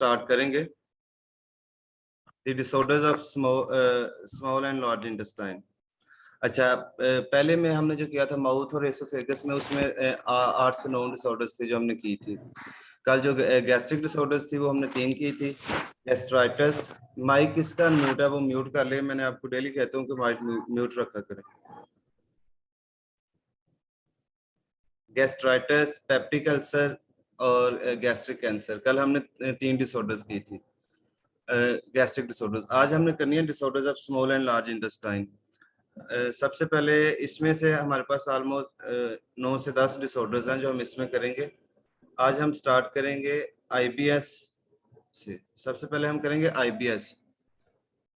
Start करेंगे the disorders of small and large intestine. अच्छा, पहले में हमने जो किया था माउथ और एसोफेगस में, उसमें 8 से 9 डिसऑर्डर्स थी जो हमने की थी। कल जो गैस्ट्रिक डिसऑर्डर्स थी वो हमने 3 की थी। गैस्ट्राइटिस, माइक इसका म्यूट है, वो म्यूट कर ले। मैंने आपको डेली कहता हूँ कि माइक म्यूट रखा करें। गैस्ट्राइटिस, पेप्टिक अल्सर और गैस्ट्रिक कैंसर, कल हमने 3 डिसऑर्डर्स की थी गैस्ट्रिक डिसऑर्डर्स। आज हमने करनी है disorders of small and large intestine. सबसे पहले इसमें से हमारे पास ऑलमोस्ट 9 से 10 डिसऑर्डर्स हैं जो हम इसमें करेंगे। आज हम स्टार्ट करेंगे आईबीएस से। सबसे पहले हम करेंगे IBS.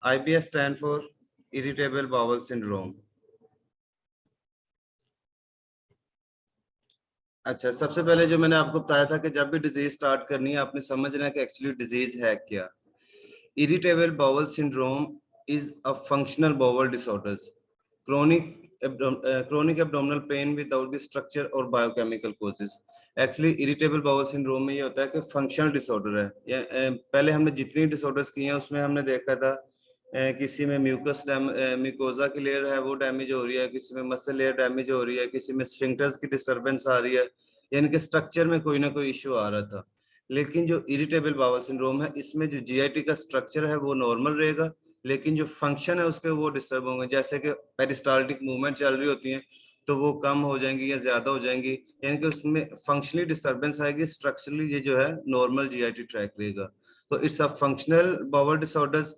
IBS stand for irritable bowel syndrome. अच्छा, सबसे पहले जो मैंने आपको बताया था कि जब भी डिजीज स्टार्ट करनी है आपने समझना है कि एक्चुअली डिजीज है क्या। Irritable bowel syndrome is a functional bowel disorders, chronic abdominal pain without the structure or biochemical causes। Actually irritable bowel syndrome में ये होता है कि फंक्शनल डिसऑर्डर है। पहले हमने जितनी डिसऑर्डर्स की हैं उसमें हमने देखा था किसी में म्यूकस म्यूकोजा की लेयर है वो डैमेज हो रही है, किसी में मसल लेयर डैमेज हो रही है, किसी में स्फिंक्टर्स की डिस्टर्बेंस आ रही है, यानी कि स्ट्रक्चर में कोई ना कोई इश्यू आ रहा था। लेकिन जो इरिटेबल बाउल सिंड्रोम है इसमें जो जीआईटी का स्ट्रक्चर है वो नॉर्मल रहेगा, लेकिन जो फंक्शन है उसके वो डिस्टर्ब होंगे। जैसे कि पेरिस्टाल्टिक मूवमेंट चल रही होती है तो वो कम हो जाएंगी या ज्यादा हो जाएंगी, यानी कि उसमें फंक्शनली डिस्टर्बेंस आएगी, स्ट्रक्चरली ये जो है नॉर्मल जीआईटी ट्रैक रहेगा। तो it's a functional bowel disorders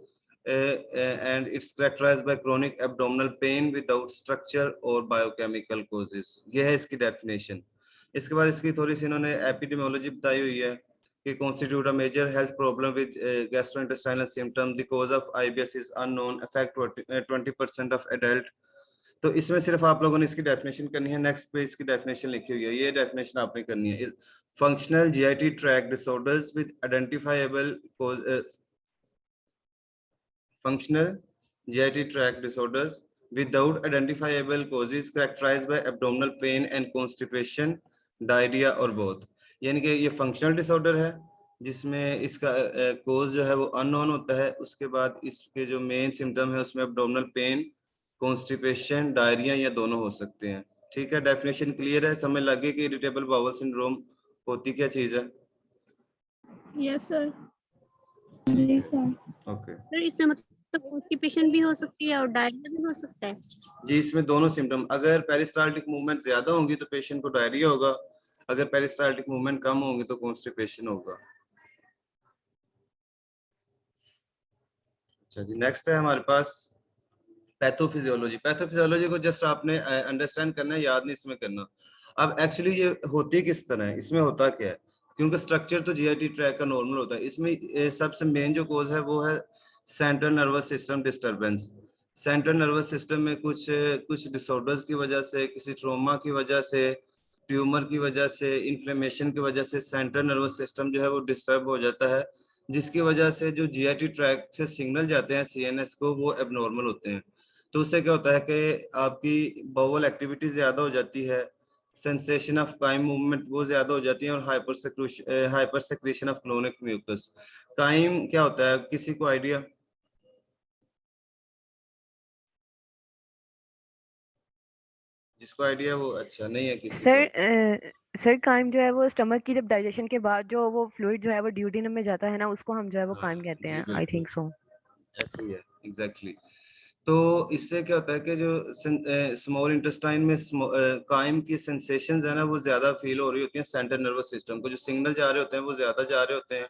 and it's characterized by chronic abdominal pain without structure or biochemical causes। ये है इसकी डेफिनेशन। इसके बाद इसकी थोड़ी सी इन्होंने एपिडेमियोलॉजी बताई हुई है कि constitute a major health problem with gastrointestinal symptom, the cause of IBS is unknown, affect 20% of adult। तो इसमें सिर्फ आप लोगों ने इसकी डेफिनेशन करनी है। नेक्स्ट पे इसकी डेफिनेशन लिखी हुई है, ये डेफिनेशन आपने करनी है। Functional GIT tract disorders with identifiable functional GIT tract disorders without identifiable causes characterized by abdominal pain and constipation, diarrhea और both। यानी कि ये फंक्शनल डिसऑर्डर है जिसमें इसका कोज जो है वो अननोन होता है। उसके बाद इसके जो मेन सिम्टम है उसमें एब्डोमिनल पेन, कॉन्स्टिपेशन, डायरिया या दोनों हो सकते हैं। ठीक है, डेफिनेशन क्लियर है, समझ लगे कि इरिटेबल बाउल सिंड्रोम होती क्या चीज है। Yes sir. ओके, इसमें मतलब कॉन्स्टिपेशन भी हो सकती है और डायरिया भी हो सकता है जी। इसमें दोनों सिम्टम, अगर पेरिस्टाल्टिक मूवमेंट ज्यादा होंगी तो पेशेंट को डायरिया होगा, अगर पेरिस्टाल्टिक मूवमेंट कम होंगी तो कॉन्स्टिपेशन होगा। अच्छा जी, नेक्स्ट है हमारे पास पैथोफिजियोलॉजी। पैथोफिजियोलॉजी को जस्ट आपने अंडरस्टैंड करना है, याद नहीं इसमें करना। अब एक्चुअली ये होती किस तरह है, इसमें होता क्या है, क्योंकि स्ट्रक्चर तो जीआईटी ट्रैक का नॉर्मल होता है। इसमें सबसे मेन जो कोज है वो है central nervous system disturbance. Central nervous system में कुछ डिसऑर्डर्स की वजह से, किसी ट्रोमा की वजह से, ट्यूमर की वजह से, इन्फ्लेमेशन की वजह से सेंट्रल नर्वस सिस्टम जो है वो डिस्टर्ब हो जाता है, जिसकी वजह से जो जीआईटी ट्रैक से सिग्नल जाते हैं सीएनएस को वो एबनॉर्मल होते हैं। तो उससे क्या होता है कि आपकी बाउल एक्टिविटी ज्यादा हो जाती है, सेंसेशन ऑफ काइम मूवमेंट वो ज्यादा हो जाती है, और hyper secretion of clonic mucus. Chyme क्या होता है, किसी को आइडिया? जिसको आइडिया वो अच्छा नहीं है किसी को। सर काइम जो है वो स्टमक की जब डाइजेशन के बाद जो वो फ्लूइड जो है वो ड्यूडेनम में जाता है ना, उसको हम जो है वो काइम कहते हैं। आई थिंक सो, ऐसे ही है एग्जैक्टली। तो इससे क्या होता है कि जो स्मॉल इंटेस्टाइन में काइम की सेंसेशंस है ना वो ज्यादा फील हो रही होती हैं सेंट्रल नर्वस सिस्टम को, जो सिग्नल जा रहे होते हैं वो ज्यादा जा रहे होते हैं,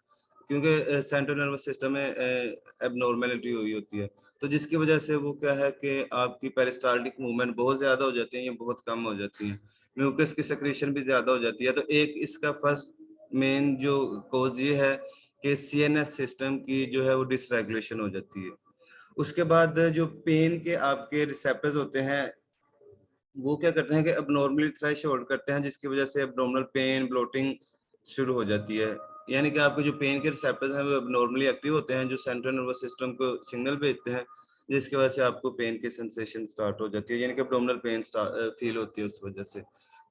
क्योंकि सेंट्रल नर्वस सिस्टम में एबनॉर्मेलिटी हुई होती है। तो जिसकी वजह से वो क्या है कि आपकी पेरिस्टाल्टिक मूवमेंट बहुत ज्यादा हो जाती है या बहुत कम हो जाती है, म्यूकस की सेक्रेशन भी ज्यादा हो जाती है। तो एक इसका फर्स्ट मेन जो कोज ये है कि सीएनएस सिस्टम की जो है वो डिसरेगुलेशन हो जाती है। उसके बाद जो पेन के आपके रिसेप्टर्स होते हैं वो क्या करते हैं कि अबनॉर्मली थ्रेशोल्ड करते हैं, जिसकी वजह से एब्डोमिनल पेन, ब्लोटिंग शुरू हो जाती है। यानी कि आपके जो पेन के रिसेप्टर्स हैं वो अबनॉर्मली एक्टिव होते हैं, जो सेंट्रल नर्वस सिस्टम को सिग्नल भेजते हैं, जिसकी वजह से आपको पेन की सेंसेशन स्टार्ट हो जाती है, यानी कि अबडोमिनल पेन फील होती है उस वजह से।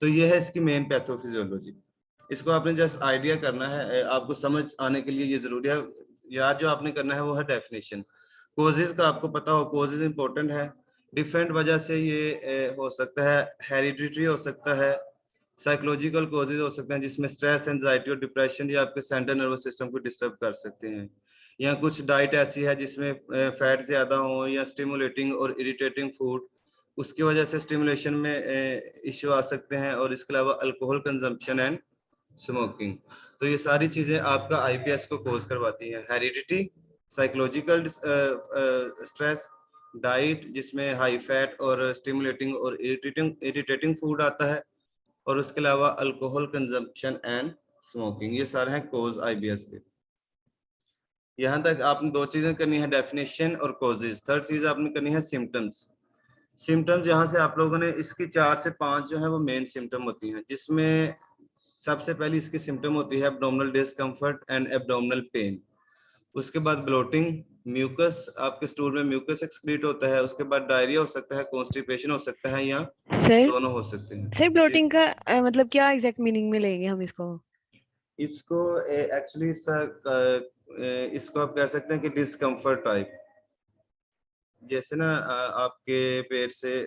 तो ये है इसकी मेन पैथोफिजियोलॉजी। इसको आपने जस्ट आइडिया करना है, आपको समझ आने के लिए ये जरूरी है। याद जो आपने करना है वो है डेफिनेशन। कोजेज का आपको पता हो, कोजेज इंपॉर्टेंट है, डिफरेंट वजह से ये हो सकता है, हेरिडिटरी हो सकता है, साइकोलॉजिकल कोजेज हो सकते हैं जिसमें स्ट्रेस, एंजाइटी और डिप्रेशन या आपके सेंट्रल नर्वस सिस्टम को डिस्टर्ब कर सकते हैं, या कुछ डाइट ऐसी है जिसमें फैट ज्यादा हो, या स्टिमुलेटिंग और इरिटेटिंग फूड, उसकी वजह से स्टिमुलेशन में इश्यू आ सकते हैं, और इसके अलावा अल्कोहल कंजम्पशन एंड स्मोकिंग। तो ये सारी चीजें आपका आईबीएस को कोज करवाती हैं। हेरिडिटी, साइकोलॉजिकल स्ट्रेस, डाइट जिसमें हाई फैट और स्टिमुलेटिंग और इरिटेटिंग फूड आता है, और उसके अलावा अल्कोहल कंजम्पशन एंड स्मोकिंग, ये सारे हैं कोज आईबीएस के। यहाँ तक आपने दो चीजें करनी है, डेफिनेशन और कोजेज। थर्ड चीज आपने करनी है सिम्टम्स। सिम्टम्स यहाँ से आप लोगों ने इसकी 4 से 5 जो है वो मेन सिम्टम होती हैं, जिसमें सबसे पहली इसकी सिम्टम होती है abdominal discomfort and abdominal pain. उसके बाद ब्लोटिंग, म्यूकस, आपके स्टूल में म्यूकस एक्सक्रीट होता है। उसके बाद डायरिया हो सकता है, कॉन्स्टिपेशन हो सकता है, या सर दोनों हो सकते हैं। सर ब्लोटिंग का मतलब क्या एग्जैक्ट मीनिंग में लेंगे हम इसको? इसको एक्चुअली इसको आप कह सकते हैं कि डिस्कम्फर्ट टाइप, जैसे ना आपके पेट से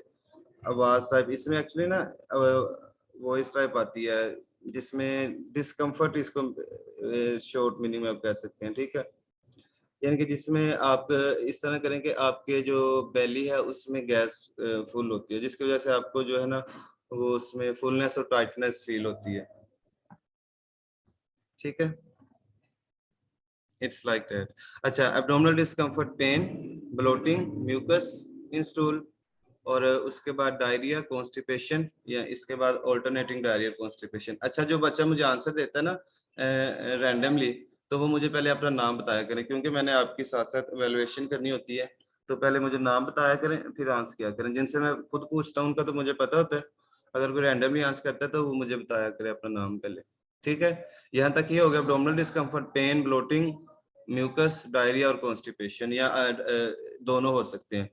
आवाज टाइप, इसमें एक्चुअली ना वॉइस टाइप आती है जिसमें डिस्कम्फर्ट, इसको शॉर्ट मीनिंग में आप कह सकते हैं, ठीक है। यानी कि जिसमें आप इस तरह करें कि आपके जो बेली है उसमें गैस फुल होती है, जिसकी वजह से आपको जो है ना वो उसमें फुलनेस और टाइटनेस फील होती है, ठीक है। It's like that. अच्छा, abdominal discomfort, pain, bloating, mucus in stool, और उसके बाद डायरिया, कॉन्स्टिपेशन, या इसके बाद ऑल्टरनेटिंग डायरिया, कॉन्स्टिपेशन। अच्छा, जो बच्चा मुझे आंसर देता है ना रैंडमली, तो वो मुझे पहले अपना नाम बताया करें, क्योंकि मैंने आपके साथ साथ एवेल्युएशन करनी होती है। तो पहले मुझे नाम बताया करें, फिर आंसर किया करें। जिनसे मैं खुद पूछता हूँ उनका तो मुझे पता होता है, अगर कोई रैंडमली आंसर करता है तो वो मुझे बताया करे अपना नाम पहले, ठीक है। यहाँ तक ये हो गया, abdominal discomfort, pain, bloating, mucus, diarrhoea और कॉन्स्टिपेशन, या दोनों हो सकते हैं।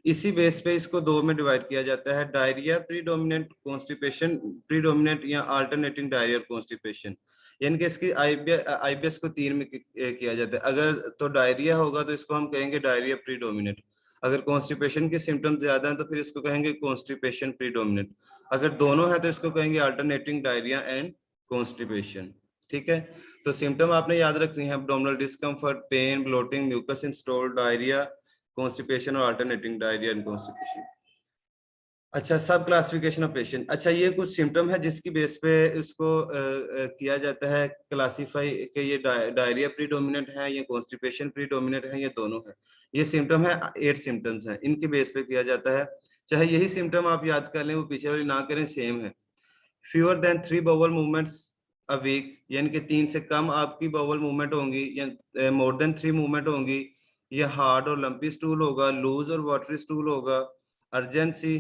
इसी बेस पे इसको दो में डिवाइड किया जाता है, डायरिया प्रीडोमिनेंट, कॉन्स्टिपेशन प्रीडोमिनेंट, या अल्टरनेटिंग डायरिया, कॉन्स्टिपेशन। यानी कि इसकी आईबीएस को 3 में किया जाता है। अगर तो डायरिया होगा तो इसको हम कहेंगे डायरिया प्रीडोमिनेंट। अगर कॉन्स्टिपेशन के सिम्टम्स ज्यादा हैं तो फिर इसको कहेंगे कॉन्स्टिपेशन प्रीडोमिनेंट। अगर दोनों है तो इसको कहेंगे अल्टरनेटिंग डायरिया एंड कॉन्स्टिपेशन, ठीक है। तो सिम्टम आपने याद रखनी है, abdominal discomfort, pain, bloating, mucus in stool, diarrhoea, constipation और अल्टरनेटिंग डायरिया एंड कॉन्स्टिपेशन। अच्छा, सब क्लासिफिकेशन ऑफ पेशेंट। अच्छा, ये कुछ सिम्टम है जिसकी बेस पे इसको किया जाता है क्लासिफाई कि ये डायरिया प्रीडोमिनेंट है, या कॉन्स्टिपेशन प्रीडोमिनेंट है, या दोनों है। ये सिम्टम है, 8 सिम्टम्स हैं, इनके बेस पे किया जाता है। चाहे यही सिम्टम आप याद कर लें, वो पीछे वाली ना करें, सेम है। Fewer than 3 bowel movements a week, यानी कि 3 से कम आपकी बाउल मूवमेंट होंगी, या मोर देन 3 मूवमेंट होंगी, या हार्ड और लंपी स्टूल होगा, लूज और वाटरी स्टूल होगा, urgency,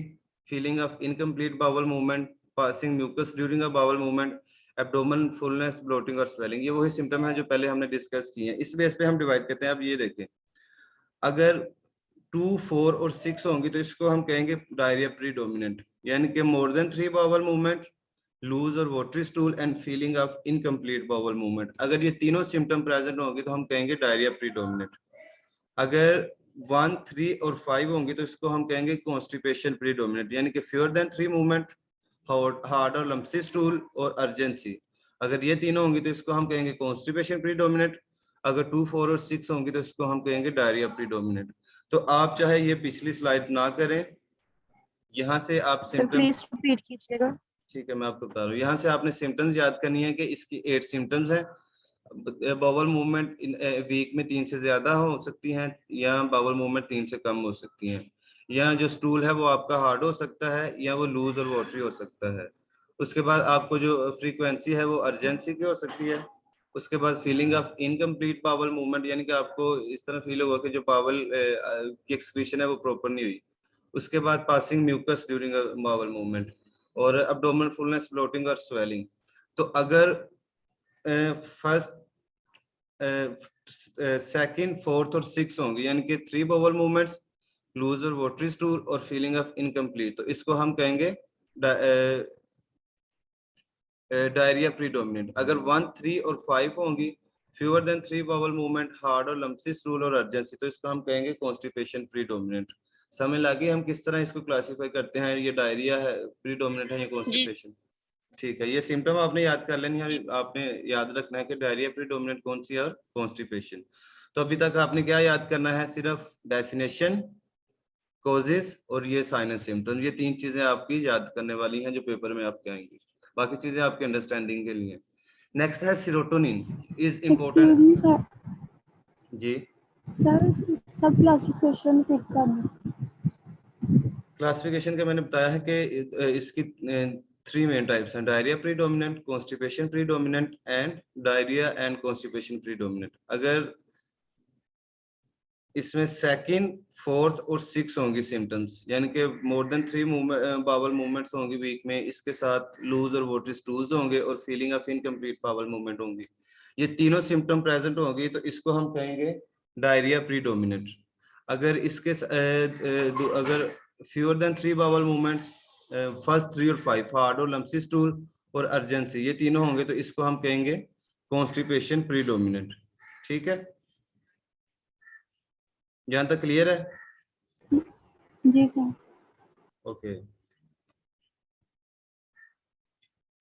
feeling of incomplete bowel movement, passing mucus during a bowel movement, abdomen fullness, bloating और स्वेलिंग। ये वही सिम्टम है जो पहले हमने डिस्कस किए हैं। इस बेस पे हम डिवाइड करते हैं। अब ये देखें, अगर 2, 4 और 6 होंगी तो इसको हम कहेंगे डायरिया प्रीडोमिनेंट, यानी कि more than 3 bowel movement, loose और watery stool and feeling of incomplete bowel movement. अगर ये तीनों सिम्टम प्रेजेंट होंगे तो हम कहेंगे डायरिया प्रीडोमिनेंट। अगर 1, 3 और 5 होंगी तो इसको हम कहेंगे कॉन्स्टिपेशन प्रीडोमिनेंट, यानी कि फ्यूअर देन 3 मूवमेंट, हार्ड और लम्पी स्टूल और अर्जेंसी। अगर ये तीनों होंगी तो इसको हम कहेंगे कॉन्स्टिपेशन प्रीडोमिनेंट। अगर 2, 4 और 6 होंगी तो इसको हम कहेंगे डायरिया प्रीडोमिनेंट। तो आप चाहे ये पिछली स्लाइड ना करें, यहाँ से आप सर सिम्टम, प्लीज रिपीट कीजिएगा। ठीक है मैं आपको बता रहा हूँ। यहाँ से आपने सिम्टम्स याद करनी है कि इसकी 8 सिम्टम्स है। बाउल मूवमेंट वीक में 3 से ज्यादा हो सकती हैं, या बाउल मूवमेंट 3 से कम हो सकती हैं, या जो स्टूल है वो आपका हार्ड हो सकता है, या वो लूज और वाटरी हो सकता है। उसके बाद आपको जो फ्रीक्वेंसी है वो अर्जेंसी की हो सकती है। उसके बाद feeling of incomplete bowel movement, यानी कि आपको इस तरह फील होगा कि जो बाउल की एक्सक्रीशन है वो प्रॉपर नहीं हुई। उसके बाद passing mucus during bowel movement, और एब्डोमिनल फुलनेस, ब्लोटिंग और स्वेलिंग। तो अगर फर्स्ट, सेकंड, फोर्थ और 6 होंगे, यानी कि 3 बाउल मूवमेंट्स, लूज और वाटरी स्टूल और फीलिंग ऑफ इनकम्प्लीट, तो इसको हम कहेंगे डायरिया प्रीडोमिनेंट। अगर 1, 3 और 5 होंगी, fewer than 3 bowel movement, hard और लम्पसी स्टूल और अर्जेंसी, तो इसको हम कहेंगे कॉन्स्टिपेशन प्रीडोमिनेंट। समझ लगी हम किस तरह इसको क्लासिफाई करते हैं, ये डायरिया है प्रीडोमिनेंट है या कॉन्स्टिपेशन। ठीक है, ये सिम्टम आपने याद कर लेनी है, आपने याद रखना है कि डायरिया प्रीडोमिनेंट कौन सी है और कॉन्स्टिपेशन। तो अभी तक आपने क्या याद करना है, सिर्फ डेफिनेशन, कॉजेस और ये साइन एंड सिम्टम, ये 3 चीजें आपकी याद करने वाली हैं जो पेपर में आपके आएंगी, बाकी चीजें आपके अंडरस्टैंडिंग के लिए। नेक्स्ट है serotonin is Excuse me, important. sir. जी Sir, सब क्लासिफिकेशन फिट करना। क्लासिफिकेशन का मैंने बताया है कि इसकी 3 मेन टाइप्स हैं, diarrhoea predominant, constipation predominant and diarrhoea and constipation predominant. अगर इसमें सेकंड, फोर्थ और 6 होंगी सिम्टम्स, यानी कि मोर देन 3 बावल मूवमेंट्स होंगी वीक में, इसके साथ लूज और वोटरी स्टूल्स होंगे और feeling of incomplete bowel movement होंगी, ये तीनों सिम्टम प्रेजेंट होंगी, तो इसको हम कहेंगे डायरिया प्रीडोमिनेंट। अगर इसके अगर fewer than 3 bowel movements, first 3 और 5, हार्ड और लम्पसी स्टूल और अर्जेंसी, ये तीनों होंगे, तो इसको हम कहेंगे कॉन्स्टिपेशन प्रीडोमिनेंट। ठीक है, यहाँ तक क्लियर है? जी सर। ओके,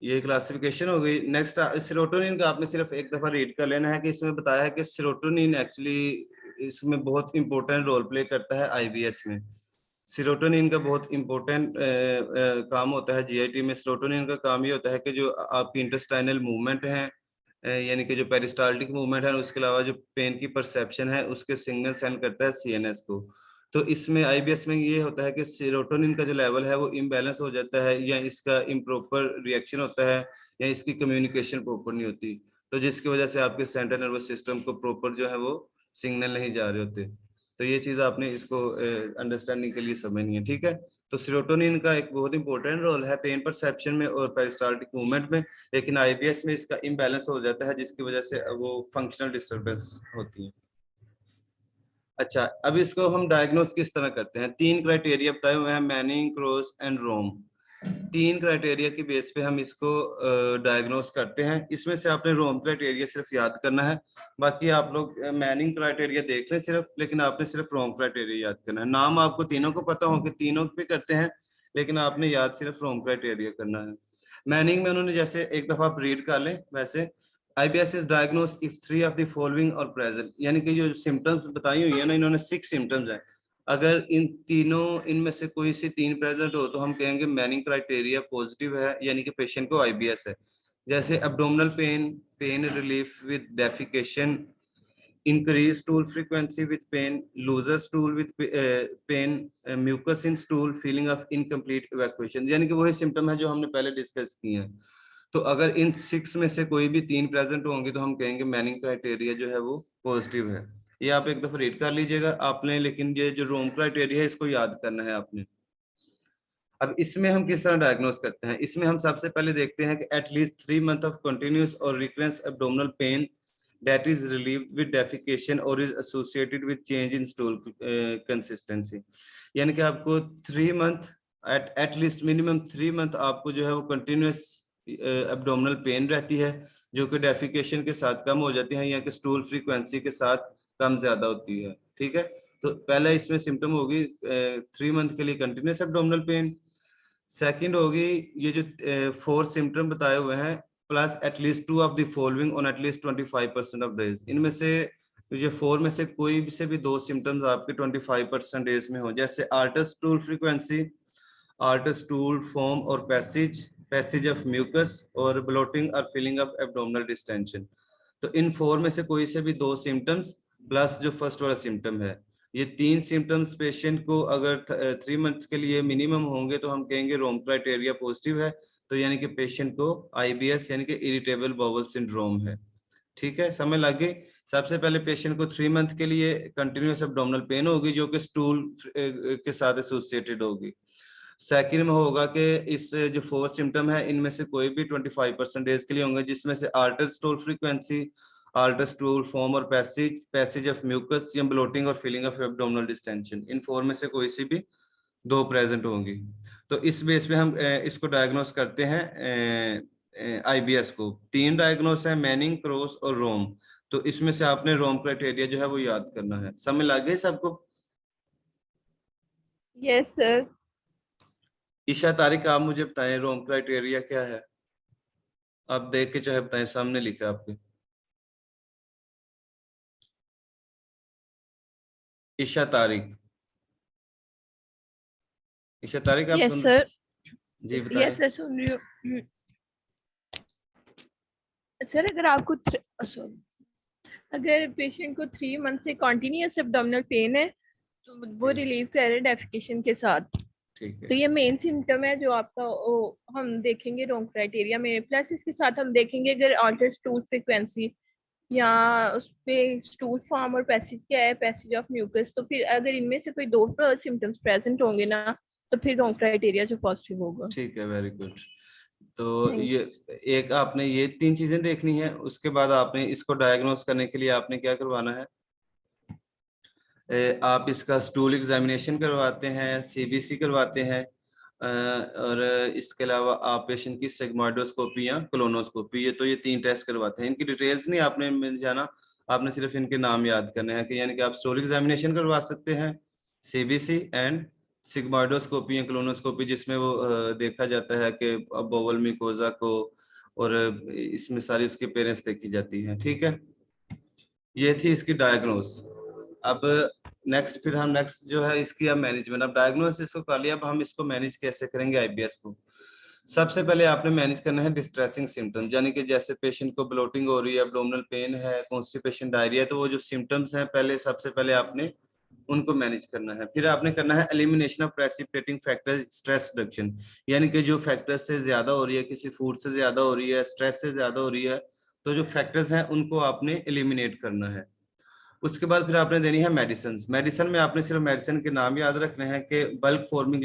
ये क्लासिफिकेशन हो गई। नेक्स्ट सेरोटोनिन का आपने सिर्फ एक दफा रीड कर लेना है कि इसमें बताया है कि सेरोटोनिन एक्चुअली इसमें बहुत इंपॉर्टेंट रोल प्ले करता है आईबीएस में। सेरोटोनिन का बहुत इंपॉर्टेंट काम होता है जीआईटी में। सेरोटोनिन का काम ये होता है कि जो आपकी इंटेस्टाइनल मूवमेंट है, यानी कि जो पेरिस्टाल्टिक मूवमेंट है, उसके अलावा जो पेन की परसेप्शन है, उसके सिग्नल सेंड करता है सीएनएस को। तो इसमें आईबीएस में ये होता है कि सेरोटोनिन का जो लेवल है वो इम्बैलेंस हो जाता है, या इसका इम्प्रॉपर रिएक्शन होता है, या इसकी कम्युनिकेशन प्रॉपर नहीं होती, तो जिसकी वजह से आपके सेंट्रल नर्वस सिस्टम को प्रॉपर जो है वो सिग्नल नहीं जा रहे होते। तो ये चीज आपने इसको अंडरस्टैंडिंग के लिए समझनी है। ठीक है, तो सेरोटोनिन का एक बहुत इंपॉर्टेंट रोल है पेन परसेप्शन में और पेरिस्टाल्टिक मूवमेंट में, लेकिन आईबीएस में इसका इम्बैलेंस हो जाता है, जिसकी वजह से वो फंक्शनल डिस्टर्बेंस होती है। अच्छा, अब इसको हम डायग्नोस किस तरह करते हैं, 3 क्राइटेरिया बताए हुए हैं, Manning, Kruis and Rome. 3 criteria की बेस पे हम इसको डायग्नोस करते हैं। इसमें से आपने रोम क्राइटेरिया सिर्फ याद करना है, बाकी आप लोग मैनिंग क्राइटेरिया देख लें सिर्फ, लेकिन आपने सिर्फ रोम क्राइटेरिया याद करना है। नाम आपको तीनों को पता हो कि तीनों पे करते हैं, लेकिन आपने याद सिर्फ रोम क्राइटेरिया करना है। मैनिंग में उन्होंने जैसे एक दफा आप रीड कर लें, वैसे IBS is diagnosed if 3 of the following are present, यानी कि जो सिम्टम्स बताई हुई है ना, इन्होंने 6 सिम्टम्स हैं, अगर इन तीनों इनमें से कोई सी 3 प्रेजेंट हो तो हम कहेंगे मैनिंग क्राइटेरिया पॉजिटिव है, यानी कि पेशेंट को IBS है। जैसे abdominal pain, pain relief with defecation, increase stool frequency with pain, looser stool with pain, mucus in stool, feeling of incomplete evacuation, यानी कि वही सिम्टम है जो हमने पहले डिस्कस किए हैं। तो अगर इन 6 में से कोई भी 3 प्रेजेंट होंगे तो हम कहेंगे मैनिंग क्राइटेरिया जो है वो पॉजिटिव है। ये आप एक दफा रीड कर लीजिएगा आपने, लेकिन ये जो रोम क्राइटेरिया है इसको याद करना है आपने। अब इसमें हम किस तरह डायग्नोस करते हैं, इसमें हम सबसे पहले देखते हैं कि एटलीस्ट 3 मंथ ऑफ कंटिन्यूअस और recurrence abdominal pain that is relieved with defecation or is associated with change in stool consistency, यानी कि आपको 3 month at least minimum 3 month आपको जो है वो कंटिन्यूअस एब्डोमिनल पेन रहती है, जो कि डेफिकेशन के साथ कम हो जाती है, या कि स्टूल फ्रीक्वेंसी के साथ कम ज्यादा होती है। ठीक है, तो पहला इसमें सिम्टम होगी 3 मंथ के लिए कंटिन्यूअस एब्डोमिनल पेन। सेकंड होगी ये जो 4 सिम्टम बताए हुए हैं, plus at least 2 of the following on at least 25% of days, इनमें से ये 4 में से कोई से भी 2 सिम्टम्स आपके 25% डेज में हो, जैसे arts stool frequency, arts stool form और पैसेज ऑफ म्यूकस, और ब्लोटिंग और फीलिंग ऑफ एब्डोमिनल डिस्टेंशन। तो इन 4 में से कोई से भी 2 सिम्टम्स प्लस जो फर्स्ट वाला सिम्टम है, ये 3 सिम्टम्स पेशेंट को अगर 3 मंथ्स के लिए मिनिमम होंगे तो हम कहेंगे रोम क्राइटेरिया पॉजिटिव है, तो यानी कि पेशेंट को आईबीएस यानी कि इरिटेबल बाउल सिंड्रोम है। ठीक है, समझ लग गई। सबसे पहले पेशेंट को 3 मंथ के लिए कंटिन्यूअस एब्डोमिनल पेन होगी जो कि स्टूल के साथ एसोसिएटेड होगी। सेकंड में होगा कि इस जो 4 सिम्टम है इनमें से कोई भी 25% डेज के लिए होंगे, जिसमें से alter stool frequency, alter stool form और पैसेज ऑफ म्यूकस या ब्लोटिंग और फीलिंग ऑफ एब्डोमिनल डिस्टेंशन, इन 4 में से कोई सी भी 2 प्रेजेंट होंगी। तो इस बेस पे हम इसको डायग्नोस करते हैं आईबीएस को। 3 डायग्नोस है, मैनिंग, क्रॉस और रोम। तो इसमें से आपने रोम क्राइटेरिया जो है वो याद करना है। समझ लग गई सबको? Yes sir. ईशा तारिक, आप मुझे बताएं रोम क्राइटेरिया क्या है? आप देख के चाहे बताएं, सामने लिखा है आपके। ईशा तारिक, ईशा तारिक आप यस सुन? सर। जी बताएं। यस सर, सुन रही हूँ। सर अगर आपको अगर पेशेंट को 3 मंथ से कॉन्टिन्यूस एब्डोमिनल पेन है तो वो रिलीव कर रहे हैं डेफिकेशन के साथ, ठीक है। तो ये मेन सिम्टम है जो आपका हम देखेंगे रोम क्राइटेरिया में। प्लस इसके साथ हम देखेंगे अगर ऑल्टर स्टूल फ्रीक्वेंसी या उस पे स्टूल फॉर्म और पैसेज क्या है, पैसेज ऑफ म्यूकस, तो फिर अगर इनमें से कोई 2 सिम्टम्स प्रेजेंट होंगे ना तो फिर रोम क्राइटेरिया जो पॉजिटिव होगा। ठीक है, वेरी गुड। तो ये एक आपने ये 3 चीजें देखनी है। उसके बाद आपने इसको डायग्नोस करने के लिए आपने क्या करवाना है, आप इसका स्टूल एग्जामिनेशन करवाते हैं, सीबीसी करवाते हैं, और इसके अलावा आप पेशेंट की सिग्मोइडोस्कोपी या कोलोनोस्कोपी, ये 3 टेस्ट करवाते हैं। इनकी डिटेल्स नहीं आपने मिल जाना, आपने सिर्फ इनके नाम याद करने हैं कि यानी कि आप स्टूल एग्जामिनेशन करवा सकते हैं, सीबीसी एंड सिग्मोइडोस्कोपी या कोलोनोस्कोपी, जिसमें वो देखा जाता है कि बोवल म्यूकोजा को, और इसमें सारी उसके पेरेंट्स देखी जाती हैं। ठीक है, ये थी इसकी डायग्नोस। अब नेक्स्ट फिर हम नेक्स्ट जो है इसकी अब मैनेजमेंट। अब डायग्नोसिस को कर लिया, अब हम इसको मैनेज कैसे करेंगे आईबीएस को। सबसे पहले आपने मैनेज करना है डिस्ट्रेसिंग सिम्टम्स, यानी कि जैसे पेशेंट को ब्लोटिंग हो रही है, एब्डोमिनल पेन है, कॉन्स्टिपेशन, डायरिया, तो वो जो सिम्टम्स हैं पहले सबसे पहले आपने उनको मैनेज करना है। फिर आपने करना है elimination of precipitating factor, stress reduction, यानी कि जो फैक्टर्स से ज्यादा हो रही है, किसी फूड से ज्यादा हो रही है, स्ट्रेस से ज्यादा हो रही है, तो जो फैक्टर्स हैं उनको आपने एलिमिनेट करना है। उसके बाद फिर आपने देनी है मेडिसिन। मेडिसिन में आपने सिर्फ मेडिसिन के नाम याद रखने हैं कि बल्क फॉर्मिंग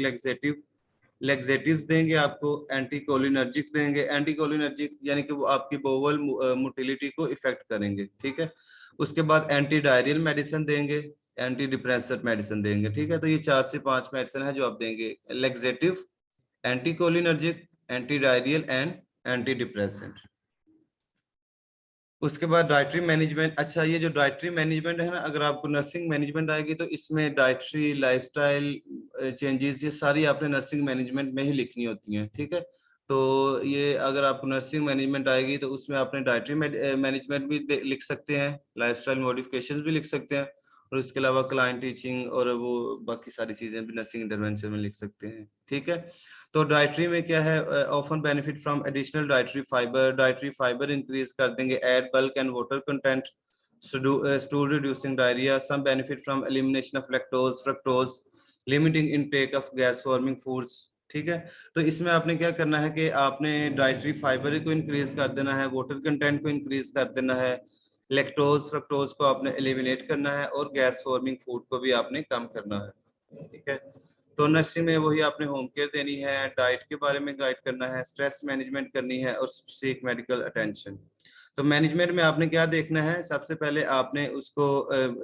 लेक्सेटिव्स देंगे आपको, एंटीकोलिनर्जिक देंगे। एंटीकोलिनर्जिक यानी कि वो आपकी बोवल मोटिलिटी को इफेक्ट करेंगे। ठीक है, उसके बाद एंटी डायरियल मेडिसिन देंगे, एंटी डिप्रेसर मेडिसिन देंगे। ठीक है, तो ये 4 से 5 मेडिसिन है जो आप देंगे, laxative, anticholinergic, anti diarrhoeal and anti depressant. उसके बाद डाइटरी मैनेजमेंट। अच्छा, ये जो डाइटरी मैनेजमेंट है ना, अगर आपको नर्सिंग मैनेजमेंट आएगी तो इसमें डाइटरी लाइफस्टाइल चेंजेस ये सारी आपने नर्सिंग मैनेजमेंट में ही लिखनी होती हैं। ठीक है, तो ये अगर आपको नर्सिंग मैनेजमेंट आएगी तो उसमें आपने डाइटरी मैनेजमेंट भी लिख सकते हैं, लाइफस्टाइल मॉडिफिकेशंस भी लिख सकते हैं, और उसके अलावा क्लाइंट टीचिंग और वो बाकी सारी चीजें भी नर्सिंग इंटरवेंशन में लिख सकते हैं। ठीक है, तो डाइटरी में क्या है, often benefit from additional dietary fibre increase कर देंगे, add bulk and water content, stool reducing diarrhoea, some benefit from elimination of lactose fructose, limiting intake of gas forming foods. ठीक है, तो इसमें आपने क्या करना है कि आपने डाइटरी फाइबर को इंक्रीज कर देना है, वाटर कंटेंट को इंक्रीज कर देना है, लैक्टोज फ्रक्टोज को आपने एलिमिनेट करना है, और गैस फॉर्मिंग फूड को भी आपने कम करना है। ठीक है, तो नर्सिंग में वही आपने होम केयर देनी है, डाइट के बारे में गाइड करना है, स्ट्रेस मैनेजमेंट करनी है, और सीक मेडिकल अटेंशन। तो मैनेजमेंट में आपने क्या देखना है, सबसे पहले आपने उसको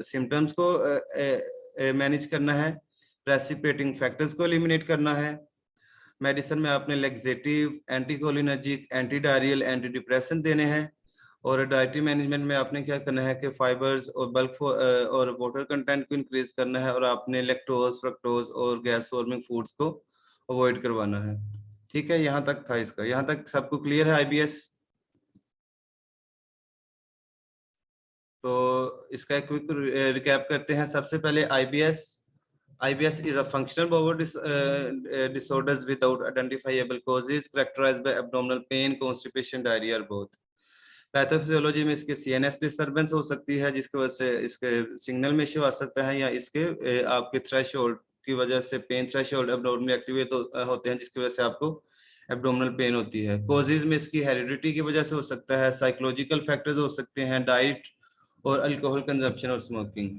सिम्टम्स को मैनेज करना है, प्रेसिपिटेटिंग फैक्टर्स को एलिमिनेट करना है। मेडिसिन में आपने laxative, anticholinergic, anti diarrhoeal, anti depressant देने हैं। और डाइटरी मैनेजमेंट में आपने क्या करना है कि फाइबर्स और बल्क और वाटर कंटेंट को इंक्रीज करना है, और आपने लैक्टोज फ्रक्टोज और गैस फॉर्मिंग फूड्स को अवॉइड करवाना है। ठीक है, यहाँ तक था इसका। यहाँ तक सबको क्लियर है आईबीएस? तो इसका एक क्विक रिकैप करते हैं। सबसे पहले IBS is a functional bowel disorders without identifiable causes characterized by abdominal pain, constipation, diarrhea or both. Pathophysiology में इसके CNS डिस्टर्बेंस हो सकती है जिसकी वजह से इसके सिग्नल में इश्यू आ सकता है, या इसके आपके थ्रेशोल्ड की वजह से पेन थ्रेशोल्ड एब्डोमिनल एक्टिवेट होते हैं जिसकी वजह से आपको एब्डोमिनल पेन होती है। कॉजेज में इसकी हेरिडिटी की वजह से हो सकता है, साइकोलॉजिकल फैक्टर्स हो सकते हैं, डाइट और अल्कोहल कंजप्शन और स्मोकिंग।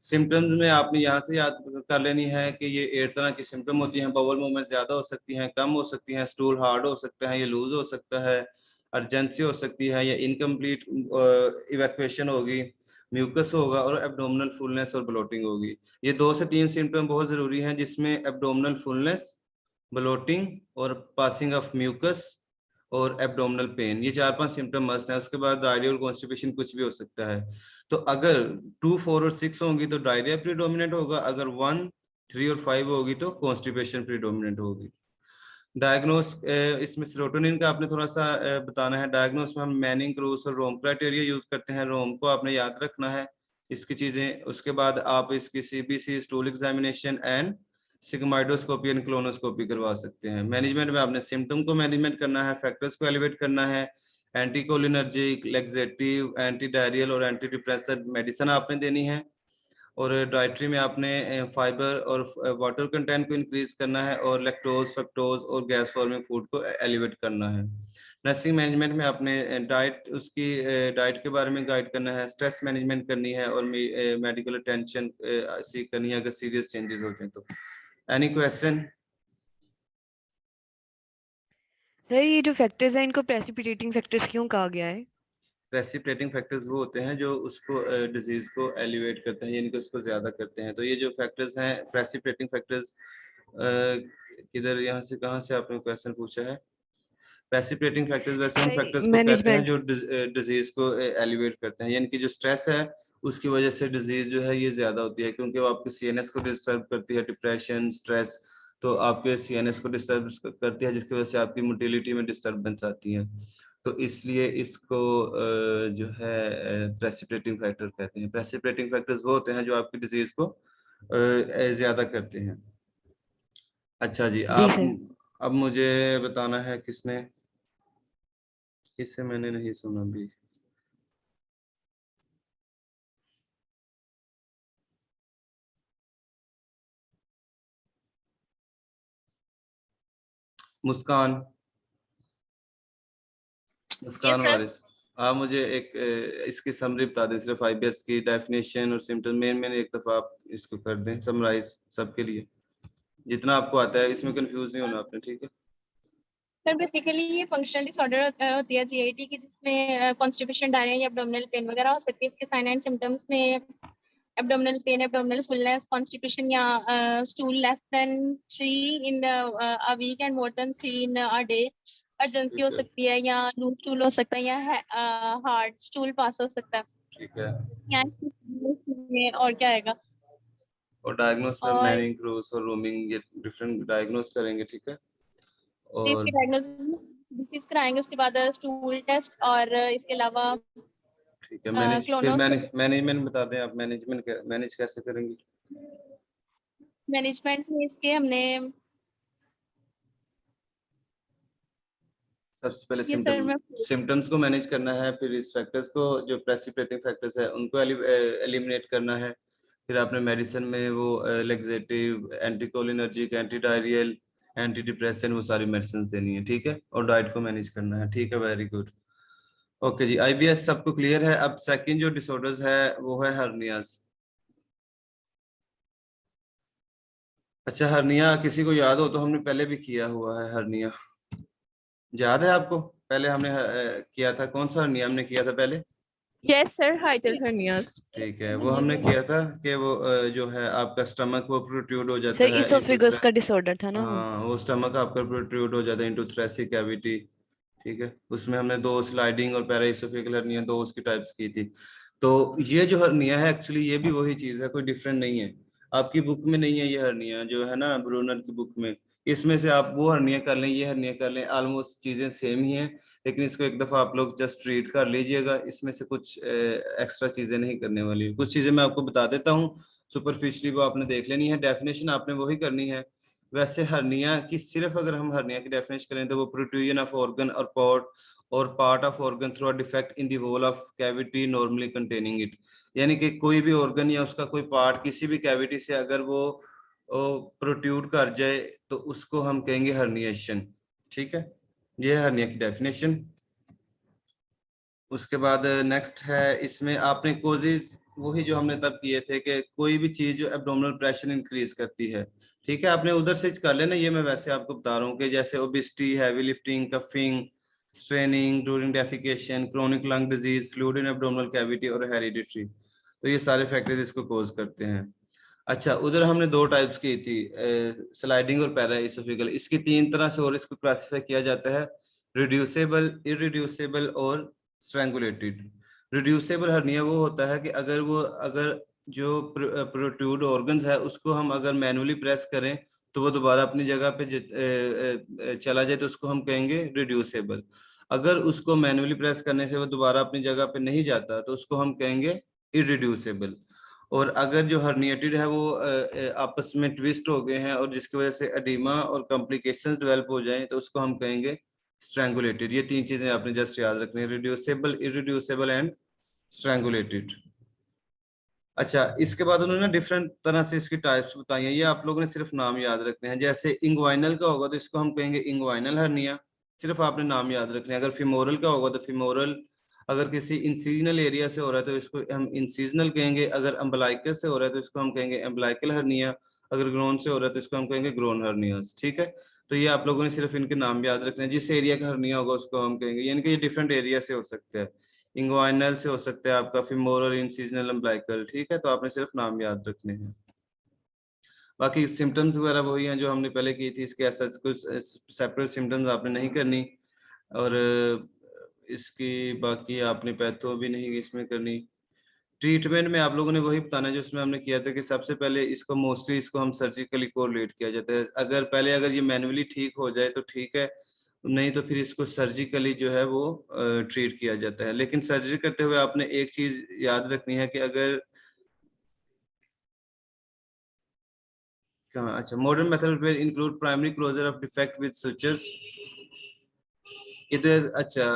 सिम्टम्स में आपने यहाँ से याद कर लेनी है कि ये 8 तरह की सिम्टम होती हैं। बाउल मूवमेंट ज्यादा हो सकती हैं, कम हो सकती हैं, स्टूल हार्ड हो सकता है, ये लूज हो सकता है, अर्जेंसी हो सकती है, या इनकम्प्लीट इवैक्यूएशन होगी, म्यूकस होगा, और एब्डोमिनल फुलनेस और ब्लोटिंग होगी। ये 2 से 3 सिम्टम बहुत जरूरी हैं जिसमें एब्डोमिनल फुलनेस, ब्लोटिंग और पासिंग ऑफ म्यूकस और एब्डोमिनल पेन, ये 4-5 सिम्टम मस्ट है। उसके बाद डायरिया और कॉन्स्टिपेशन कुछ भी हो सकता है। तो अगर 2, 4 और 6 होंगी तो डायरिया प्रीडोमिनेंट होगा, अगर 1, 3 और 5 होगी तो कॉन्स्टिपेशन प्रीडोमिनेंट होगी। डायग्नोस इसमें सेरोटोनिन का आपने थोड़ा सा बताना है। डायग्नोस में हम मैनिंग क्रूस और रोम क्राइटेरिया यूज करते हैं। रोम को आपने याद रखना है इसकी चीजें। उसके बाद आप इसकी CBC, stool examination and sigmoidoscopy and colonoscopy करवा सकते हैं। मैनेजमेंट में आपने सिम्टम को मैनेजमेंट करना है, फैक्टर्स को एलिवेट करना है, एंटीकोलिनर्जिक, लेक्सेटिव, एंटी डायरियल और एंटी डिप्रेसर मेडिसिन आपने देनी है। और डाइटरी में आपने फाइबर और वाटर कंटेंट को इंक्रीज करना है, और लैक्टोज, फ्रक्टोज और गैस फॉर्मिंग फूड को एलिवेट करना है। नर्सिंग मैनेजमेंट में आपने डाइट, उसकी डाइट के बारे में गाइड करना है, स्ट्रेस मैनेजमेंट करनी है, और मेडिकल अटेंशन सीख करनी है अगर सीरियस चेंजेस हो जाए तो। Any question? सर ये जो फैक्टर्स हैं इनको प्रेसिपिटेटिंग फैक्टर्स क्यों कहा गया है? प्रेसिपिटेटिंग फैक्टर्स वो होते हैं जो उसको डिजीज को एलिवेट करते हैं, यानी कि उसको ज्यादा करते हैं। तो ये जो फैक्टर्स हैं प्रेसिपिटेटिंग फैक्टर्स, किधर, यहाँ से कहाँ से आपने क्वेश्चन पूछा है? प्रेसिपिटेटिंग फैक्टर्स वैसे उन फैक्टर्स को कहते हैं जो डिजीज को एलिवेट करते हैं, यानी कि जो स्ट्रेस है उसकी वजह से डिजीज जो है ये ज्यादा होती है, क्योंकि वो आपके सीएनएस को डिस्टर्ब करती है। डिप्रेशन, स्ट्रेस तो आपके सीएनएस को डिस्टर्ब करती है, जिसकी वजह से आपकी मोटिलिटी में डिस्टर्बेंस आती है। तो इसलिए इसको जो है प्रेसिपिटेटिंग फैक्टर कहते हैं। प्रेसिपिटेटिंग फैक्टर्स वो होते हैं जो आपकी डिजीज को ज्यादा करते हैं। अच्छा जी, अब मुझे बताना है किसने, किससे मैंने नहीं सुना भी। मुस्कान, मुस्कान वारिस, आप मुझे एक इसकी समरी बता दें, सिर्फ आईबीएस की डेफिनेशन और सिम्टम मेन एक दफा आप इसको कर दें समराइज सबके लिए, जितना आपको आता है। इसमें कंफ्यूज नहीं होना आपने, ठीक है? सर बेसिकली ये फंक्शनल डिसऑर्डर होती है जीआईटी की, जिसमें कॉन्स्टिपेशन, डायरिया या एब्डोमिनल पेन वगैरह हो सकती है। इसके साइन एंड सिम्टम्स में abdominal pain, abdominal fullness, constipation या stool less than 3 in a week and more than 3 in a day, urgency हो सकती है, या लूज स्टूल हो सकता है, या हार्ड स्टूल पास हो सकता है। ठीक है। या और क्या आएगा? और डायग्नोस में मैनिंग क्रूस और रोमिंग, ये डिफरेंट डायग्नोस करेंगे, ठीक है? और इसके डायग्नोसिस कराएंगे, उसके बाद स्टूल टेस्ट, और इसके अलावा ठीक है। मैनेजमेंट बता दें आप, मैनेज कैसे करेंगे? मैनेजमेंट में इसके हमने सबसे पहले सिम्टम्स को मैनेज करना है, फिर इस फैक्टर्स को, जो प्रेसिपिटेटिंग फैक्टर्स है उनको एलिमिनेट करना है। फिर आपने मेडिसिन में वो laxative, anticholinergic, anti diarrhoeal, anti depressant, वो सारी मेडिसिन देनी है, ठीक है? और डाइट को मैनेज करना है, ठीक है? वेरी गुड, ओके जी। आईबीएस सबको क्लियर है? अब सेकंड जो डिसऑर्डर्स है वो है हर्नियाज। अच्छा, हर्निया किसी को याद हो तो हमने पहले भी किया हुआ है हर्निया, याद है आपको? पहले हमने किया था, कौन सा हर्निया हमने किया था पहले? Yes sir, हाइटल hernias. ठीक है, वो हमने किया था कि वो जो है आपका स्टमक वो प्रोट्रूड हो जाता सर है, इसोफेगस का डिसऑर्डर था ना? हाँ, वो स्टमक आपका प्रोट्रूड हो जाता है इनटू थोरेसिक कैविटी, ठीक है? उसमें हमने 2 स्लाइडिंग और पैराइसोफेगल हर्निया, 2 उसकी टाइप्स की थी। तो ये जो हर्निया है एक्चुअली ये भी वही चीज है, कोई डिफरेंट नहीं है। आपकी बुक में नहीं है ये हर्निया जो है ना, ब्रूनर की बुक में, इसमें से आप वो हर्निया कर लें, ये हर्निया कर लें, ऑलमोस्ट चीजें सेम ही हैं, लेकिन इसको एक दफा आप लोग जस्ट रीड कर लीजिएगा। इसमें से कुछ एक्स्ट्रा चीजें नहीं करने वाली, कुछ चीजें मैं आपको बता देता हूँ सुपरफिशली, वो आपने देख लेनी है। डेफिनेशन आपने वही करनी है। वैसे हर्निया की सिर्फ अगर हम हर्निया की डेफिनेशन करें तो वो प्रोट्रूजन ऑफ ऑर्गन और पॉट और part of organ through a defect in the wall of cavity normally containing it, यानी कि कोई भी ऑर्गन या उसका कोई पार्ट किसी भी कैविटी से अगर वो प्रोट्रूड कर जाए तो उसको हम कहेंगे हर्निएशन, ठीक है? ये है हर्निया की डेफिनेशन। उसके बाद नेक्स्ट है, इसमें आपने कोजेज वही जो हमने तब किए थे कि कोई भी चीज जो एब्डोमिनल प्रेशर इंक्रीज करती है, ठीक है? आपने उधर से कर लेना, ये मैं वैसे आपको बता रहा हूँ कि जैसे obesity, heavy lifting, coughing, straining during defecation, chronic lung disease, fluid in abdominal cavity और हेरिडिटरी, तो ये सारे फैक्टर्स इसको कॉज करते हैं। अच्छा, उधर हमने 2 टाइप्स की थी, स्लाइडिंग और पैराइसोफेगल। इसकी 3 तरह से और इसको क्लासिफाई किया जाता है। रिड्यूसेबल, इरिड्यूसेबल और स्ट्रैंगुलेटेड। रिड्यूसेबल हर्निया वो होता है कि अगर जो प्रोट्रूड ऑर्गन्स है उसको हम अगर मैनुअली प्रेस करें तो वो दोबारा अपनी जगह पे चला जाए तो उसको हम कहेंगे रिड्यूसेबल। अगर उसको मैनुअली प्रेस करने से वो दोबारा अपनी जगह पे नहीं जाता तो उसको हम कहेंगे इरिड्यूसेबल। और अगर जो हर्निएटेड है वो आपस में ट्विस्ट हो गए हैं और जिसकी वजह से एडिमा और कॉम्प्लिकेशंस डेवलप हो जाएं तो उसको हम कहेंगे स्ट्रैंगुलेटेड। ये तीन चीजें आपने जस्ट याद रखनी है, रिड्यूसेबल, इरिड्यूसेबल एंड स्ट्रैंगुलेटेड। अच्छा, इसके बाद उन्होंने डिफरेंट तरह से इसकी टाइप्स बताई हैं, ये आप लोगों ने सिर्फ नाम याद रखने हैं। जैसे इंग्वाइनल का होगा तो इसको हम कहेंगे इंग्वाइनल हर्निया, सिर्फ आपने नाम याद रखने हैं। अगर फिमोरल का होगा तो फिमोरल, अगर किसी इंसीजनल एरिया से हो रहा है तो इसको हम इंसीजनल कहेंगे। अगर अम्बलाइकल से हो रहा है तो इसको हम कहेंगे अम्बलाइकल हर्निया। अगर ग्रोन से हो रहा है तो इसको हम कहेंगे ग्रोन हर्नियास। ठीक है, तो ये आप लोगों ने सिर्फ इनके नाम याद रखने हैं। जिस एरिया का हर्निया होगा उसको हम कहेंगे, यानी कि ये डिफरेंट एरिया से हो सकता है। इंग्वाइनल से हो सकता है आपका, फिमोरल, इंसीजनल, अम्बलाइकल। ठीक है, तो आपने सिर्फ नाम याद रखने हैं। बाकी सिम्टम्स वगैरह वही हैं जो हमने पहले की थी, इसके ऐसा कुछ सेपरेट सिम्टम्स आपने नहीं करनी। और इसकी बाकी आपने पैथो भी नहीं इसमें करनी। ट्रीटमेंट में आप लोगों ने वही बताना जो उसमें हमने किया था कि सबसे पहले इसको मोस्टली इसको हम सर्जिकली कोरिलेट किया जाता है। अगर ये मैनुअली ठीक हो जाए तो ठीक है, नहीं तो फिर इसको सर्जिकली जो है वो ट्रीट किया जाता है। लेकिन सर्जरी करते हुए आपने एक चीज याद रखनी है कि अगर कहाँ, अच्छा, modern method will include primary closure of defect with sutures. इधर अच्छा,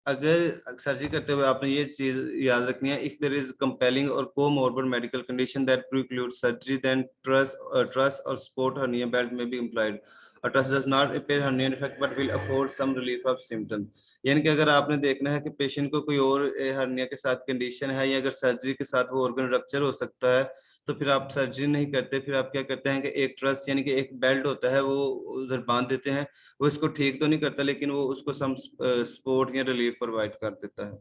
अगर सर्जरी करते हुए आपने ये चीज याद रखनी है, if there is compelling or comorbid medical condition that preclude surgery then truss or support hernia belt may be employed. A trust does not appear hernia defect but will afford some relief of symptom। यानी कि अगर आपने देखना है कि patient को कोई और हर्निया के साथ कंडीशन है या अगर सर्जरी के साथ वो ऑर्गन रप्चर हो सकता है तो फिर आप सर्जरी नहीं करते, फिर आप क्या करते हैं कि एक ट्रस यानी कि एक बेल्ट होता है वो उधर बांध देते हैं। वो इसको ठीक तो नहीं करता लेकिन वो उसको सम सपोर्ट या रिलीफ प्रोवाइड कर देता है।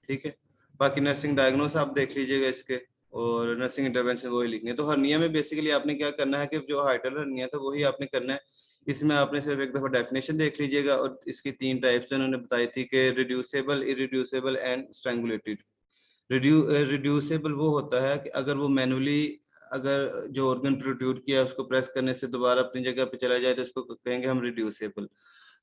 ठीक है, बाकी नर्सिंग डायग्नोस आप देख लीजिएगा इसके, और नर्सिंग इंटरवेंशन वही लिखनी है। तो हर्निया में बेसिकली आपने क्या करना है कि जो हाइड्रल हर्निया था वही आपने करना है। इसमें आपने सिर्फ एक दफा डेफिनेशन देख लीजिएगा और इसकी तीन टाइप्स उन्होंने बताई थी कि रिड्यूसेबल, इरिड्यूसेबल एंड स्ट्रैंगुलेटेड। रिड्यूसेबल वो होता है कि अगर वो मैनुअली अगर जो ऑर्गन प्रोट्रूड किया उसको प्रेस करने से दोबारा अपनी जगह पे चला जाए तो उसको कहेंगे हम रिड्यूसेबल।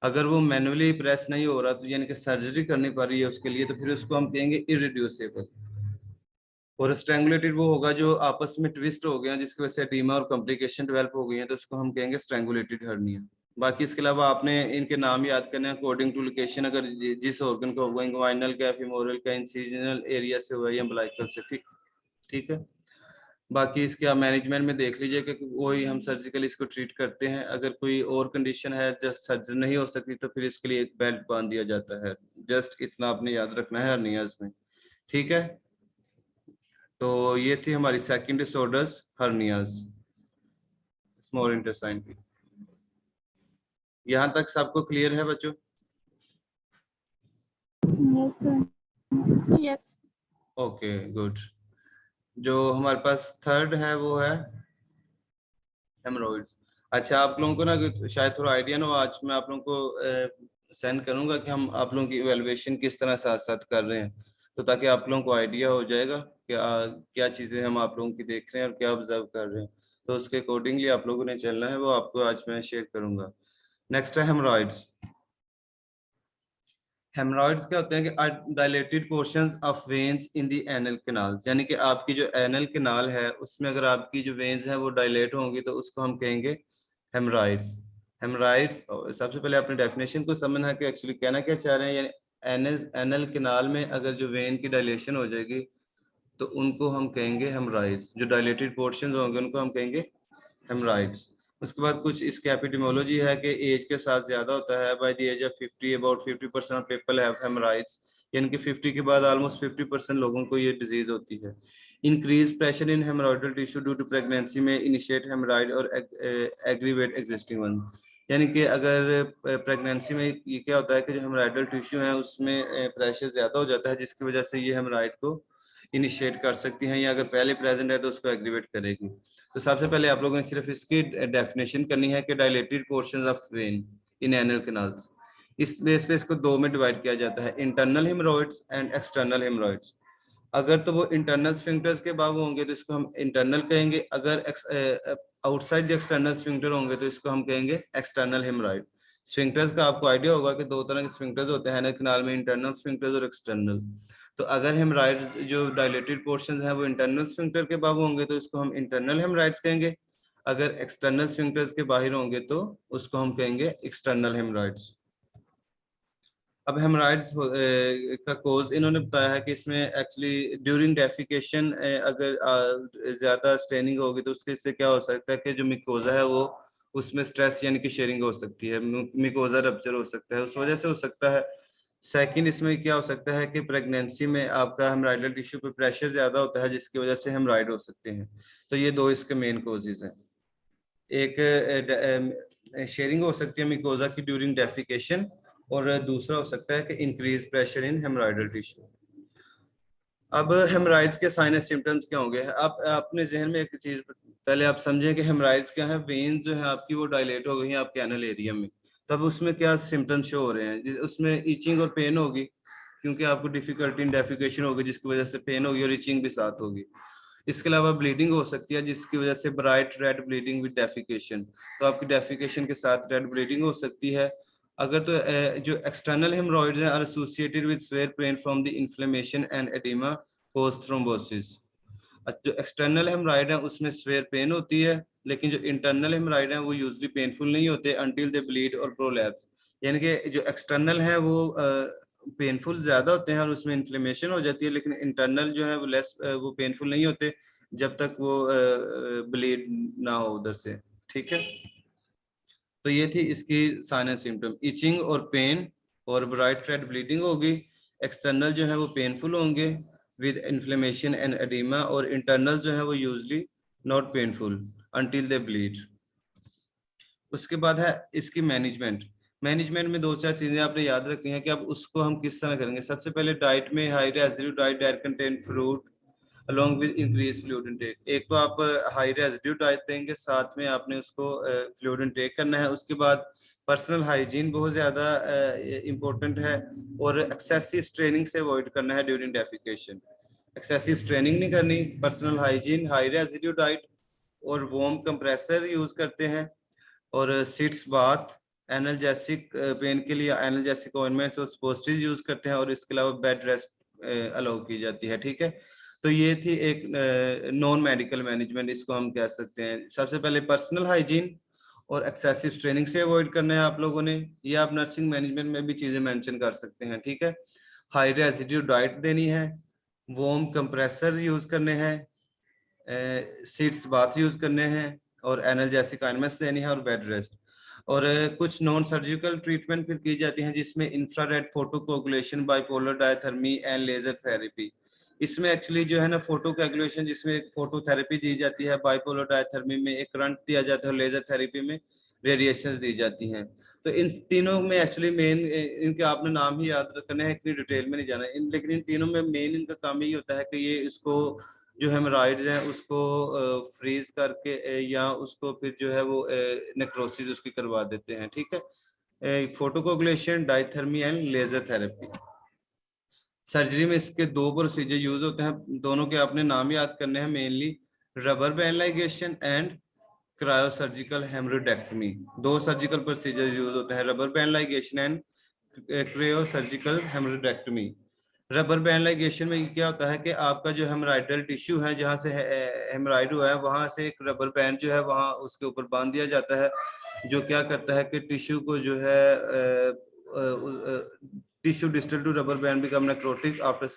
अगर वो मैनुअली प्रेस नहीं हो रहा तो यानी कि सर्जरी करनी पड़ रही है उसके लिए तो फिर उसको हम कहेंगे इरिड्यूसेबल। और स्ट्रैंगुलेटेड वो होगा जो आपस में ट्विस्ट हो गया जिसकी वजह से एडीमा और कॉम्प्लिकेशन डेवलप हो गई है तो उसको हम कहेंगे स्ट्रैंगुलेटेड हर्निया। बाकी इसके अलावा आपने इनके नाम याद करने हैं अकॉर्डिंग टू लोकेशन, अगर जिस ऑर्गन का होगा, इंग्वाइनल का, फिमोरल का, इंसिजनल एरिया से हुआ या अम्बिलिकल से। ठीक है, बाकी इसके आप मैनेजमेंट में देख लीजिए कि वही हम सर्जिकली इसको ट्रीट करते हैं। अगर कोई और कंडीशन है जस्ट सर्जरी नहीं हो सकती तो फिर इसके लिए एक बेल्ट बांध दिया जाता है। जस्ट इतना आपने याद रखना है हर्नियाज में। ठीक है, तो ये थी हमारी second disorders hernias small intestine की। यहाँ तक सबको क्लियर है बच्चों? Yes sir. Yes. Okay, good. जो हमारे पास थर्ड है वो है हेमरोइड्स। अच्छा, आप लोगों को ना शायद थोड़ा आइडिया ना हो, आज मैं आप लोगों को सेंड करूंगा कि हम आप लोगों की इवैल्यूएशन किस तरह साथ साथ कर रहे हैं, तो ताकि आप लोगों को आइडिया हो जाएगा कि क्या चीजें हम आप लोगों की देख रहे हैं और क्या ऑब्जर्व कर रहे हैं। तो उसके अकॉर्डिंगली आप लोगों ने चलना है, वो आपको आज मैं शेयर करूंगा। नेक्स्ट है हेमरॉइड्स। हेमरॉइड्स क्या होते हैं कि dilated portions of veins in the anal canal, यानी कि आपकी जो एनल कैनाल है उसमें अगर आपकी जो वेन्स हैं वो डायलेट होंगी तो उसको हम कहेंगे हेमरॉइड्स। हेमरॉइड्स, सबसे पहले अपने डेफिनेशन को समझना है कि एक्चुअली कहना क्या चाह रहे हैं। यानी एनल कैनाल में अगर जो वेन की डायलेशन हो जाएगी तो उनको हम कहेंगे हेमरॉइड्स। जो डायलेटेड पोर्शंस होंगे उनको हम कहेंगे हेमरॉइड्स। उसके बाद कुछ इसकी एपिडेमियोलॉजी है कि एज के साथ ज्यादा होता है। By the age of 50 about 50% of people have hemorrhoids, यानी कि 50 के बाद ऑलमोस्ट 50% लोगों को ये डिजीज होती है। Increase pressure in haemorrhoidal tissue due to pregnancy में इनिशिएट हेमरॉइड और एग्रीवेट एग्जिस्टिंग वन, यानी कि अगर प्रेगनेंसी में ये क्या होता है कि जो हेमरॉइडल टिश्यू है उसमें प्रेशर ज्यादा हो जाता है जिसकी वजह से ये हेमरॉइड को इनिशिएट कर सकती हैं, या अगर पहले प्रेजेंट है तो उसको एग्रीवेट करेगी। तो सबसे पहले आप लोगों ने सिर्फ इसकी डेफिनेशन करनी है कि dilated portions of when, in anal canals. इस बेस पे इसको दो में डिवाइड किया जाता है, internal haemorrhoids and external haemorrhoids. अगर तो वो इंटरनल स्फिंक्टर्स के बाबू होंगे तो इसको हम इंटरनल कहेंगे, अगर आउटसाइड द एक्सटर्नल स्फिंक्टर होंगे तो इसको हम कहेंगे एक्सटर्नल हेमरॉइड। स्फिंक्टर्स का आपको आइडिया होगा कि दो तरह के स्फिंक्टर्स होते हैं एनल कैनाल में, इंटरनल स्फिंक्टर्स और एक्सटर्नल। तो अगर हेमरॉइड जो डायलेटेड पोर्शंस हैं वो इंटरनल स्फिंक्टर के बाबू होंगे तो इसको हम इंटरनल हेमरॉइड्स कहेंगे, अगर एक्सटर्नल स्फिंक्टर्स के बाहर होंगे तो उसको हम कहेंगे एक्सटर्नल हेमरॉइड्स। अब हेमरॉइड्स का कोज इन्होंने बताया है कि इसमें एक्चुअली ड्यूरिंग डेफिकेशन अगर ज्यादा स्ट्रेनिंग होगी तो उसके से क्या हो सकता है कि जो मिकोजा है वो उसमें स्ट्रेस यानी कि शेयरिंग हो सकती है, मिकोजा रप्चर हो सकता है, उस वजह से हो सकता है। सेकंड इसमें क्या हो सकता है कि प्रेगनेंसी में आपका हेमरॉइडल टिश्यू पे प्रेशर ज्यादा होता है जिसकी वजह से हेमरॉइड हो सकते हैं। तो ये दो इसके मेन कोजेज हैं, एक शेयरिंग हो सकती है मिकोजा की ड्यूरिंग डेफिकेशन और दूसरा हो सकता है कि increase pressure in haemorrhoidal tissue. अब हेमरॉइड्स के साइन एंड सिम्टम्स क्या होंगे? आप अपने जहन में एक चीज पहले आप समझें कि हेमरॉइड्स क्या है। वेन जो है आपकी वो डायलेट हो गई है आपके एनल एरिया में, तब उसमें क्या सिम्टम्स शो हो रहे हैं? उसमें ईचिंग और पेन होगी क्योंकि आपको डिफिकल्टी इन डेफिकेशन होगी जिसकी वजह से पेन होगी और ईचिंग भी साथ होगी। इसके अलावा ब्लीडिंग हो सकती है जिसकी वजह से bright red bleeding with defecation, तो आपकी डेफिकेशन के साथ रेड ब्लीडिंग हो सकती है। अगर तो जो एक्सटर्नल हेमरॉइड्स हैं are associated with severe pain from the inflammation and edema post thrombosis. जो एक्सटर्नल हेमरॉइड है उसमें स्वेयर पेन होती है, लेकिन जो इंटरनल हेमरॉइड है वो यूजुअली पेनफुल नहीं होते अंटिल दे ब्लीड और प्रोलैप्स। यानी कि जो एक्सटर्नल है वो पेनफुल ज्यादा होते हैं और उसमें इन्फ्लेमेशन हो जाती है, लेकिन इंटरनल जो है वो लेस वो पेनफुल नहीं होते जब तक वो ब्लीड ना हो उधर से। ठीक है, तो ये थी इसकी साइन एंड सिम्टम, इचिंग और पेन और ब्राइट रेड ब्लीडिंग होगी। एक्सटर्नल जो है वो पेनफुल होंगे विद इन्फ्लेमेशन एंड एडिमा, और इंटरनल जो है वो usually not painful until they bleed. उसके बाद है इसकी मैनेजमेंट। मैनेजमेंट में दो चार चीजें आपने याद रखनी है कि अब उसको हम किस तरह करेंगे। सबसे पहले डाइट में high residue diet that contain fruit along with increased fluid intake। एक तो आप हाई रेसिड्यू डाइट देंगे, साथ में आपने उसको फ्लूइड इनटेक करना है। उसके बाद पर्सनल हाइजीन बहुत ज्यादा इम्पोर्टेंट है और एक्सेसिव स्ट्रेनिंग से अवॉइड करना है ड्यूरिंग डेफिकेशन। एक्सेसिव स्ट्रेनिंग नहीं करनी, personal hygiene, high residue diet और वार्म कंप्रेसर यूज करते हैं, और सिट्स बाथ, एनाल्जेसिक पेन के लिए एनाल्जेसिक ऑइंटमेंट्स और सपोस्ट्रीज यूज करते हैं, और इसके अलावा बेड रेस्ट अलाउ की जाती है। ठीक है, तो ये थी एक नॉन मेडिकल मैनेजमेंट इसको हम कह सकते हैं। सबसे पहले पर्सनल हाइजीन और एक्सेसिव स्ट्रेनिंग से अवॉइड करना है आप लोगों ने, या आप नर्सिंग मैनेजमेंट में भी चीजें मेंशन कर सकते हैं। ठीक है, हाई रेसिड्यू डाइट देनी है, वार्म कंप्रेसर यूज करने हैं, सीट्स बाथ यूज करने हैं, और एनाल्जेसिक ऑइंटमेंट्स देनी है और बेड रेस्ट। और कुछ नॉन सर्जिकल ट्रीटमेंट फिर की जाती हैं जिसमें infrared photocoagulation, bipolar diathermy and laser therapy. इसमें एक्चुअली जो है ना फोटोकोगुलेशन जिसमें फोटोथेरेपी दी जाती है, बाइपोलर डायथर्मी में एक करंट दिया जाता है, लेजर थेरेपी में रेडिएशन दी जाती हैं। तो इन तीनों में एक्चुअली मेन इनके आपने नाम ही याद रखने हैं, इतनी डिटेल में नहीं जाना लेकिन इन तीनों में मेन इनका काम यही होता है कि ये इसको जो हेमरॉइड्स हैं उसको फ्रीज करके या उसको फिर जो है वो नेक्रोसिस उसकी करवा देते हैं। ठीक है, photocoagulation, diathermy and laser therapy. Surgery में इसके दो प्रोसीजर यूज होते हैं, दोनों के आपने नाम याद करने हैं, mainly rubber band ligation and cryosurgical haemorrhoidectomy. दो सर्जिकल प्रोसीजर यूज होते हैं, rubber band ligation and cryosurgical haemorrhoidectomy. Rubber band ligation में क्या होता है कि आपका जो हेमराइडल टिश्यू है जहाँ से हेमराइड हुआ है वहां से एक रबर बैंड जो है वहां उसके ऊपर बांध दिया जाता है, जो क्या करता है कि टिश्यू को जो है tissue distal to rubber band become necrotic after